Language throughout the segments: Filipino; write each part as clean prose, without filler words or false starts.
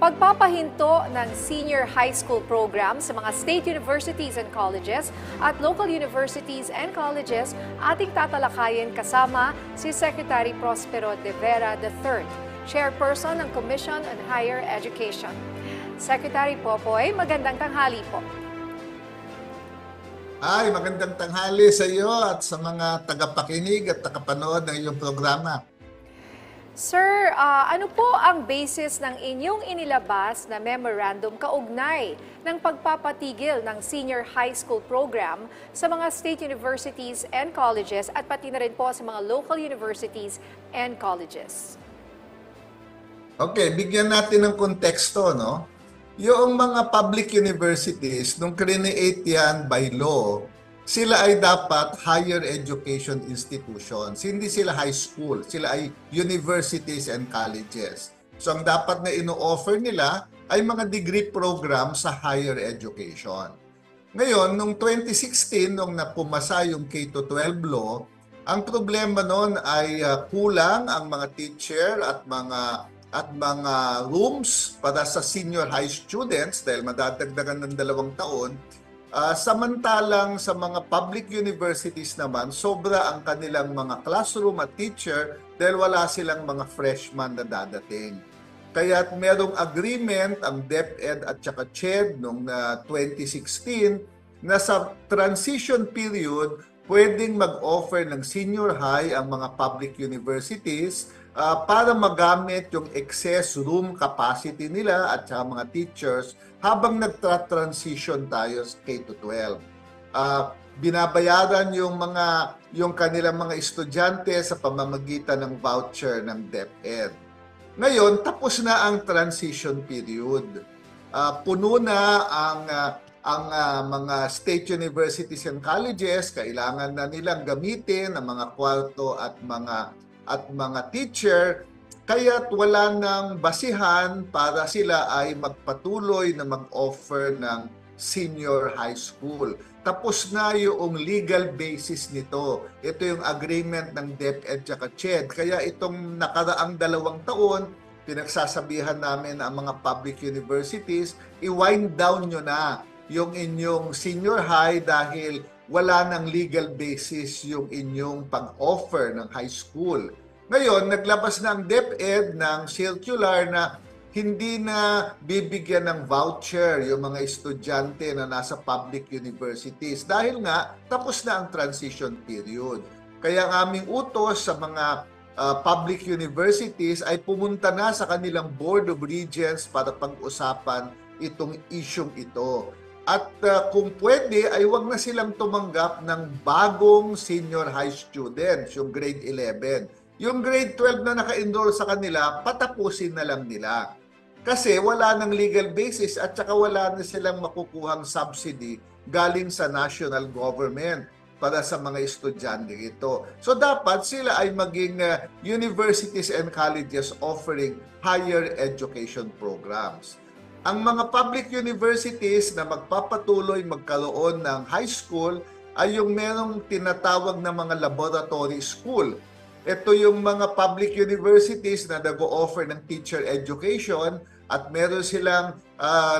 Pagpapahinto ng senior high school program sa mga state universities and colleges at local universities and colleges ating tatalakayin kasama si Secretary Prospero de Vera III, Chairperson ng Commission on Higher Education. Secretary Popoy, magandang tanghali po. Ay, magandang tanghali sa iyo at sa mga tagapakinig at tagapanood ng iyong programa. Sir, ano po ang basis ng inyong inilabas na memorandum kaugnay ng pagpapatigil ng senior high school program sa mga state universities and colleges at pati na rin po sa mga local universities and colleges? Okay, bigyan natin ng konteksto, no? Yung mga public universities, nung create yan by law, sila ay dapat higher education institutions. Hindi sila high school. Sila ay universities and colleges. So ang dapat na ino-offer nila ay mga degree program sa higher education. Ngayon, nung 2016, nung napumasa yung K-12 law, ang problema noon ay kulang ang mga teacher at mga rooms para sa senior high students dahil madadagdagan ng 2 taon. Samantalang sa mga public universities naman, sobra ang kanilang mga classroom at teacher dahil wala silang mga freshman na dadating. Kaya merong agreement ang DepEd at saka CHED noong 2016 na sa transition period, pwedeng mag-offer ng senior high ang mga public universities para magamit yung excess room capacity nila at saka mga teachers habang nagtra-transition tayo sa K-12. Binabayaran yung kanilang mga estudyante sa pamamagitan ng voucher ng DepEd. Ngayon, tapos na ang transition period. Puno na ang mga state universities and colleges, kailangan na nilang gamitin ang mga kwarto at mga teacher, kaya't wala nang basihan para sila ay magpatuloy na mag-offer ng senior high school. Tapos na yung legal basis nito. Ito yung agreement ng DepEd at CHED. Kaya itong nakaraang 2 taon, pinagsasabihan namin ang mga public universities, i-wind down nyo na yung inyong senior high dahil wala nang legal basis yung inyong pag-offer ng high school. Ngayon, naglabas na ang DepEd ng circular na hindi na bibigyan ng voucher yung mga estudyante na nasa public universities dahil nga tapos na ang transition period. Kaya ang aming utos sa mga public universities ay pumunta na sa kanilang Board of Regents para pag-usapan itong isyong ito. At kung pwede ay wag na silang tumanggap ng bagong senior high students, yung grade 11. Yung grade 12 na naka-enroll sa kanila, patapusin na lang nila. Kasi wala ng legal basis at saka wala na silang makukuhang subsidy galing sa national government para sa mga estudyante ito. So dapat sila ay maging universities and colleges offering higher education programs. Ang mga public universities na magpapatuloy magkaroon ng high school ay yung merong tinatawag na mga laboratory school. Ito yung mga public universities na nag-o-offer ng teacher education at meron silang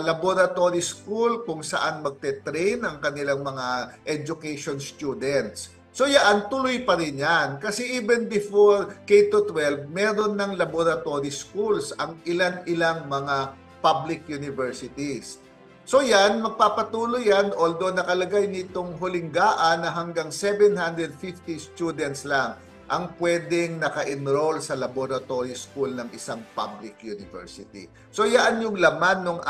laboratory school kung saan magte-train ang kanilang mga education students. So yan, tuloy pa rin yan. Kasi even before K-12, meron ng laboratory schools ang ilan-ilang mga public universities. So yan, magpapatuloy yan, although nakalagay nitong huling gaan na hanggang 750 students lang ang pwedeng naka-enroll sa laboratory school ng isang public university. So yan yung laman ng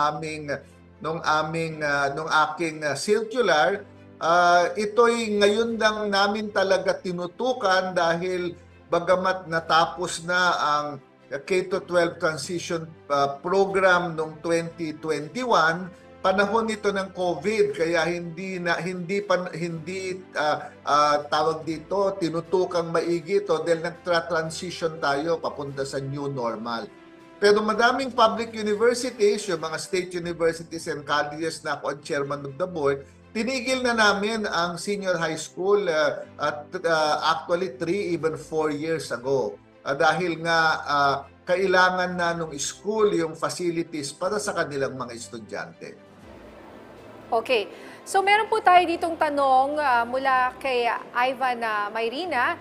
aking circular. Ito'y ngayon lang namin talaga tinutukan dahil bagamat natapos na ang K-12 transition program noong 2021, panahon nito ng COVID kaya tawag dito tinutukang maigi to dahil nagtra-transition tayo papunta sa new normal. Pero madaming public universities, yung mga state universities and colleges na ako ang chairman of the board, tinigil na namin ang senior high school actually 3 even 4 years ago. Dahil nga kailangan na nung school yung facilities para sa kanilang mga estudyante. Okay. So meron po tayo ditong tanong mula kay Ivan Mayrina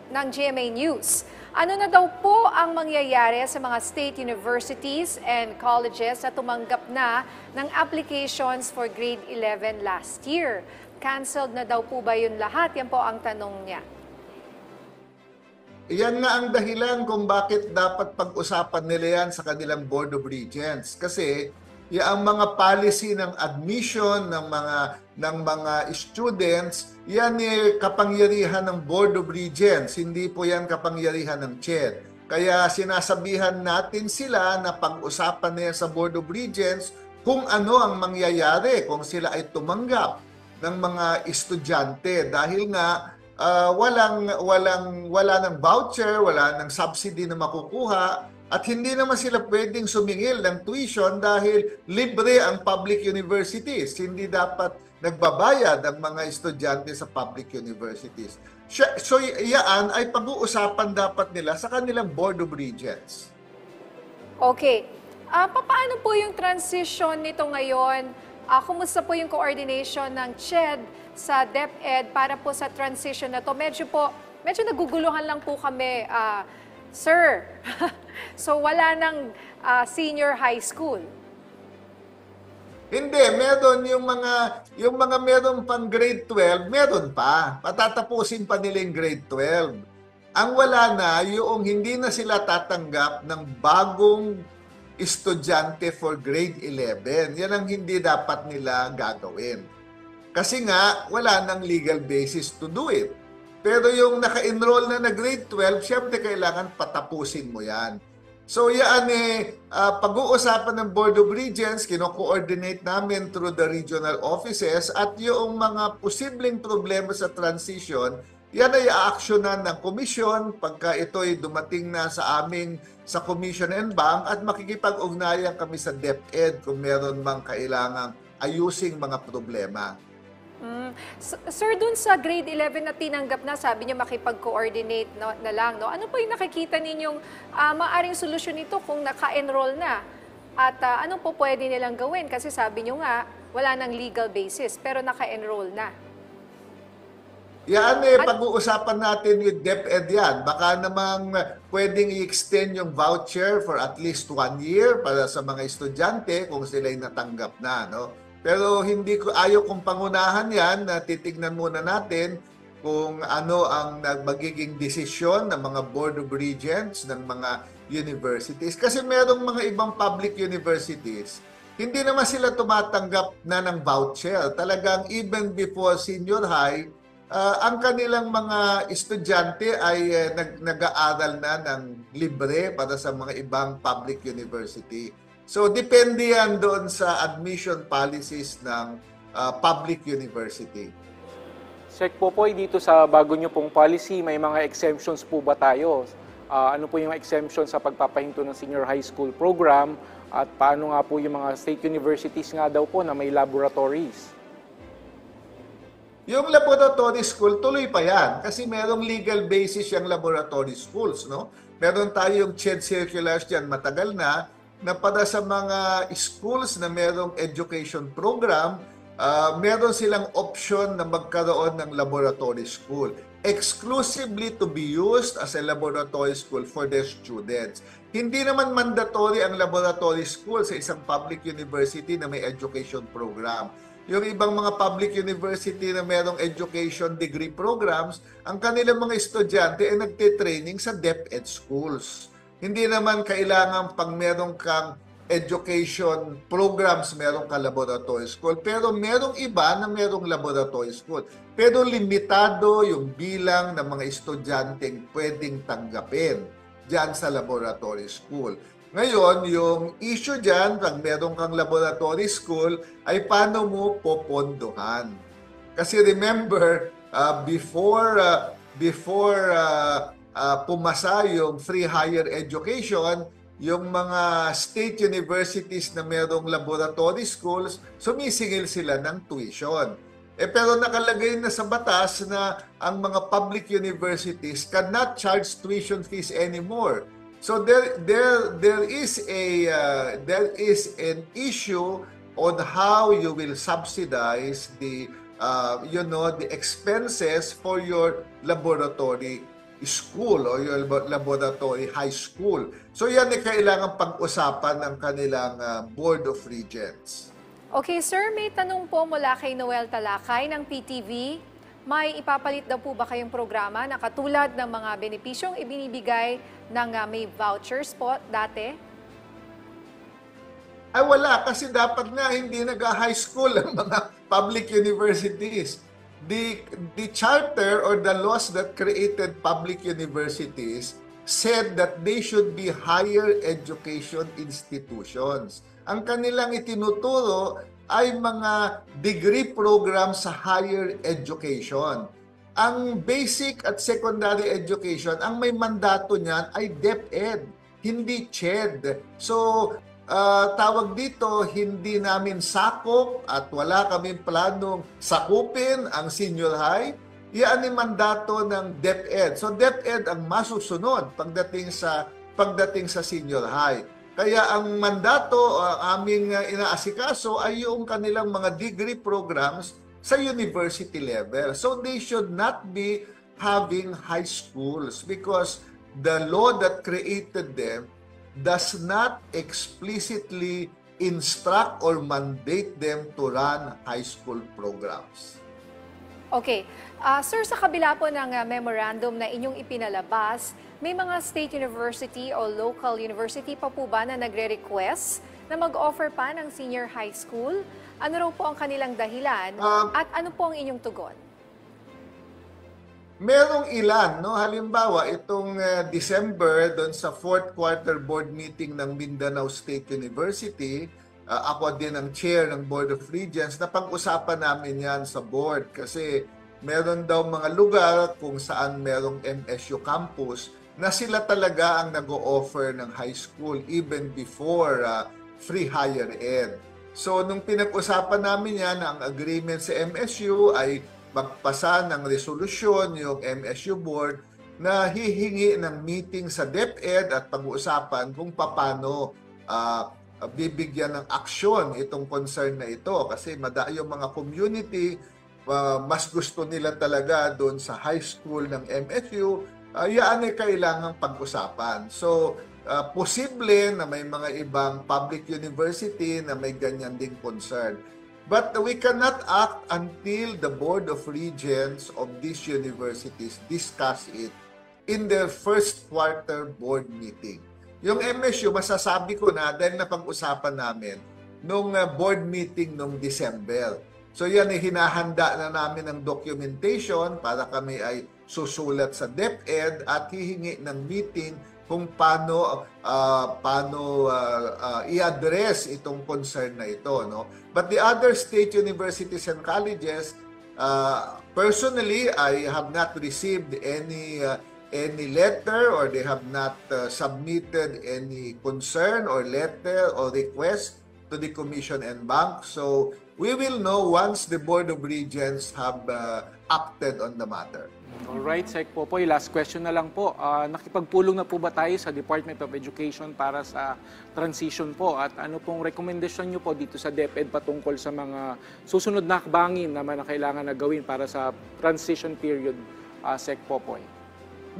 ng GMA News. Ano na daw po ang mangyayari sa mga state universities and colleges na tumanggap na ng applications for grade 11 last year? Cancelled na daw po ba yun lahat? Yan po ang tanong niya. Yan nga ang dahilan kung bakit dapat pag-usapan nila yan sa kanilang Board of Regents. Kasi ang mga policy ng admission ng mga students, yan kapangyarihan ng Board of Regents, hindi po yan kapangyarihan ng chair. Kaya sinasabihan natin sila na pag-usapan nila sa Board of Regents kung ano ang mangyayari kung sila ay tumanggap ng mga estudyante dahil nga wala ng voucher, wala ng subsidy na makukuha, at hindi naman sila pwedeng sumingil ng tuition dahil libre ang public universities. Hindi dapat nagbabayad ang mga estudyante sa public universities. So yan ay pag-uusapan dapat nila sa kanilang Board of Regents. Okay. Paano po yung transition nito ngayon? Kumusta po yung coordination ng CHED sa DepEd para po sa transition na to? Medyo naguguluhan lang po kami, sir. So wala ng senior high school. Hindi, meron yung mga meron pang grade 12, meron pa. Patatapusin pa nila yung grade 12. Ang wala na, yung hindi na sila tatanggap ng bagong estudyante for grade 11. Yan ang hindi dapat nila gagawin. Kasi nga, wala nang legal basis to do it. Pero yung naka-enroll na grade 12, syempre kailangan patapusin mo yan. So yan pag-uusapan ng Board of Regents, kino-coordinate namin through the regional offices at yung mga posibleng problema sa transition, yan ay aaksyonan ng komisyon pagka ito'y dumating na sa aming sa Commission and Bank at makikipag-ugnayan kami sa DepEd kung meron mang kailangang ayusing mga problema. Sir, dun sa grade 11 na tinanggap na, sabi niyo makipag-coordinate na lang, no? Ano po yung nakikita ninyong maaring solusyon nito kung naka-enroll na? At ano po pwede nilang gawin? Kasi sabi niyo nga, wala nang legal basis, pero naka-enroll na. Yan pag-uusapan natin with DepEd yan. Baka namang pwedeng i-extend yung voucher for at least 1 year para sa mga estudyante kung sila'y natanggap na, no? Pero ayaw kong pangunahan yan, na titignan muna natin kung ano ang magiging desisyon ng mga Board of Regents ng mga universities. Kasi merong mga ibang public universities, hindi naman sila tumatanggap na ng voucher. Talagang even before senior high, ang kanilang mga estudyante ay nag-aaral na ng libre para sa mga ibang public university. So, depende yan doon sa admission policies ng public university. Sec Popoy, dito sa bago nyo pong policy, may mga exemptions po ba tayo? Ano po yung exemption sa pagpapahinto ng senior high school program? At paano nga po yung mga state universities nga daw po na may laboratories? Yung laboratory school, tuloy pa yan. Kasi merong legal basis yung laboratory schools, no? Meron tayong CHED circulars dyan, matagal na para sa mga schools na merong education program, meron silang option na magkaroon ng laboratory school. Exclusively to be used as a laboratory school for their students. Hindi naman mandatory ang laboratory school sa isang public university na may education program. Yung ibang mga public university na merong education degree programs, ang kanilang mga estudyante ay nagte-training sa DepEd schools. Hindi naman kailangan pang meron kang education programs, meron ka laboratory school. Pero merong iba na merong laboratory school. Pero limitado yung bilang ng mga estudyanteng pwedeng tanggapin dyan sa laboratory school. Ngayon, yung issue dyan, pag meron kang laboratory school, ay paano mo popondohan. Kasi remember, before pumasa yung free higher education, yung mga state universities na merong laboratory schools, sumisingil sila ng tuition. Pero nakalagay na sa batas na ang mga public universities cannot charge tuition fees anymore. So there is an issue on how you will subsidize the the expenses for your laboratory school or your laboratory high school. So yan ay kailangan pag-usapan ng kanilang Board of Regents. Okay, sir, may tanong po mula kay Noel Talakay ng PTV. May ipapalit daw po ba kayong programa na katulad ng mga benepisyong ibinibigay ng may vouchers po dati? Ay wala, kasi dapat nga hindi nag-high school ang mga public universities. The charter or the laws that created public universities said that they should be higher education institutions. Ang kanilang itinuturo ay mga degree program sa higher education. Ang basic at secondary education, ang may mandato niyan ay DepEd, hindi CHED. So, tawag dito, hindi namin sakop at wala kaming planong sakupin ang senior high. Yan ang mandato ng DepEd. So, DepEd ang masusunod pagdating sa senior high. Kaya ang mandato, aming inaasikaso ay yung kanilang mga degree programs sa university level. So they should not be having high schools because the law that created them does not explicitly instruct or mandate them to run high school programs. Okay. Sir, sa kabila po ng memorandum na inyong ipinalabas, may mga state university o local university pa po ba na nagre-request na mag-offer pa ng senior high school? Ano raw po ang kanilang dahilan at ano po ang inyong tugon? Merong ilan, no? Halimbawa, itong December, doon sa 4th quarter board meeting ng Mindanao State University, ako din ang chair ng Board of Regents, na pag-usapan namin yan sa board kasi meron daw mga lugar kung saan merong MSU campus na sila talaga ang nag-o-offer ng high school even before free higher ed. So, nung pinag-usapan namin yan, ang agreement sa MSU ay magpasa ng resolusyon yung MSU board na hihingi ng meeting sa DepEd at pag-uusapan kung paano bibigyan ng aksyon itong concern na ito. Kasi yung mga community, mas gusto nila talaga doon sa high school ng MSU, yan ay kailangang pag-usapan. So, posible na may mga ibang public university na may ganyan ding concern. But we cannot act until the Board of Regents of these universities discuss it in their first quarter board meeting. Yung MSU, masasabi ko na dahil napag-usapan namin nung board meeting nung December. So yan ay hinahanda na namin ng documentation para kami ay susulat sa DepEd at hihingi ng meeting kung paano i-address itong concern na ito, no? But the other state universities and colleges, personally, I have not received any letter or they have not submitted any concern or letter or request to the Commission and Bank. So we will know once the Board of Regents have acted on the matter. Alright, Sec Popoy, last question na lang po. Nakipagpulong na po ba tayo sa Department of Education para sa transition po? At ano pong recommendation nyo po dito sa DepEd patungkol sa mga susunod na hakbangin naman na kailangan na gawin para sa transition period, Sec Popoy?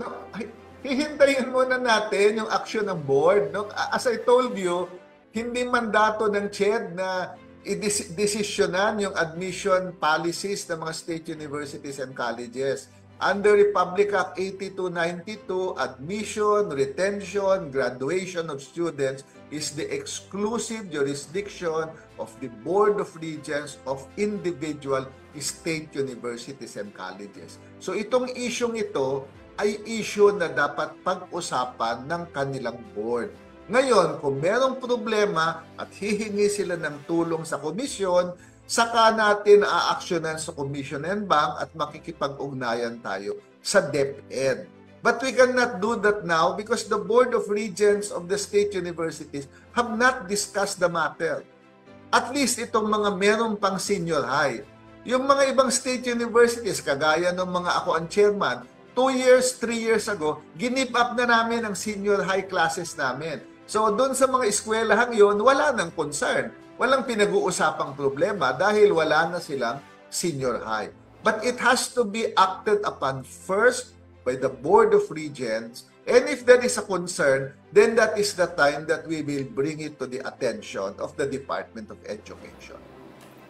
No, hihintayin muna natin yung action ng board. No? As I told you, hindi mandato ng CHED na i-desisyonan yung admission policies ng mga state universities and colleges. Under Republic Act 8292, admission, retention, graduation of students is the exclusive jurisdiction of the Board of Regents of individual state universities and colleges. So itong isyong ito ay issue na dapat pag-usapan ng kanilang board. Ngayon, kung merong problema at hihingi sila ng tulong sa komisyon, saka natin aaksyonan sa Commission and Bank at makikipag-ugnayan tayo sa DepEd. But we cannot do that now because the Board of Regents of the state universities have not discussed the matter. At least itong mga meron pang senior high. Yung mga ibang state universities, kagaya ng mga ako ang chairman, 2 years, 3 years ago, ginip up na namin ang senior high classes namin. So doon sa mga eskwelahang yon, wala nang concern. Walang pinag-uusapang problema dahil wala na silang senior high. But it has to be acted upon first by the Board of Regents. And if there is a concern, then that is the time that we will bring it to the attention of the Department of Education.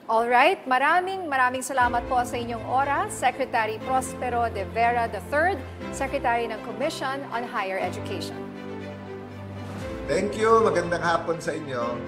Alright, maraming salamat po sa inyong oras, Secretary Prospero de Vera III, Secretary ng Commission on Higher Education. Thank you. Magandang hapon sa inyo.